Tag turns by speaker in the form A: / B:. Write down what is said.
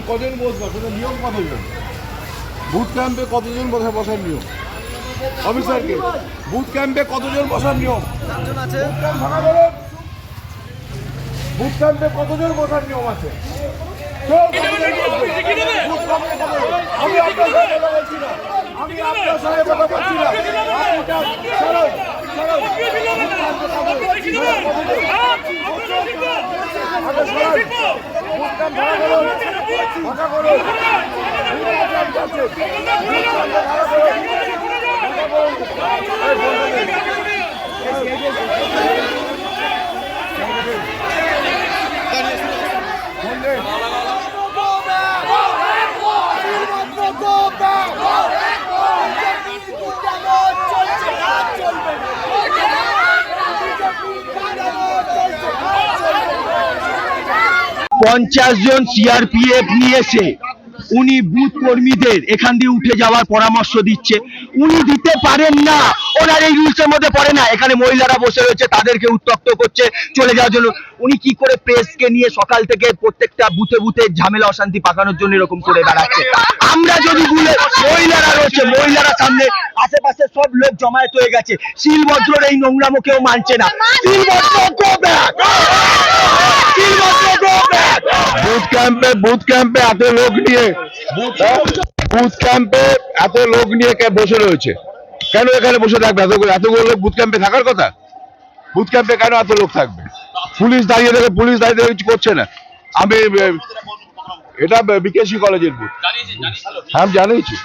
A: কজন বসবা, সেটা নিয়ম কতজন? বুথ ক্যাম্পে কতজন বসার নিয়ম? অফিসারকে বুথ ক্যাম্পে কতজন বসার নিয়ম? বুথ ক্যাম্পে কতজন বসার নিয়ম আছে? আমি আপনার সাথে কথা বলছি না, আমি আপনার সাথে কথা বলছি না।
B: পঞ্চাশ জন সিআরপিএফ নিয়েছে, উনি বুথ কর্মীদের এখান দিয়ে উঠে যাওয়ার পরামর্শ দিচ্ছে। উনি দিতে পারেন না, ওনার এই রুলসের মধ্যে পড়ে না। এখানে মহিলারা বসে রয়েছে, তাদেরকে উত্ত্যক্ত করছে চলে যাওয়ার জন্য। উনি কি করে প্রেসকে নিয়ে সকাল থেকে প্রত্যেকটা বুথে বুথে ঝামেলা অশান্তি পাকানোর জন্য এরকম করে বেড়াচ্ছে? আমরা যদি বলে মহিলারা রয়েছে, মহিলারা সামনে, আশেপাশে সব লোক জমায়েত হয়ে গেছে। শিলভদ্রর এই নোংরামো কেউ মানছে না। Shilbhadra go back, Shilbhadra go back.
A: Booth ক্যাম্পে এত লোক নিয়ে বসে রয়েছে কেন? এখানে বসে থাকবে এতগুলো লোক? বুথ ক্যাম্পে থাকার কথা? বুথ ক্যাম্পে কেন এত লোক থাকবে? পুলিশ দাঁড়িয়ে কিছু করছে না। আমি এটা বিকেসি কলেজের বুথ, হ্যাঁ জানাচ্ছি।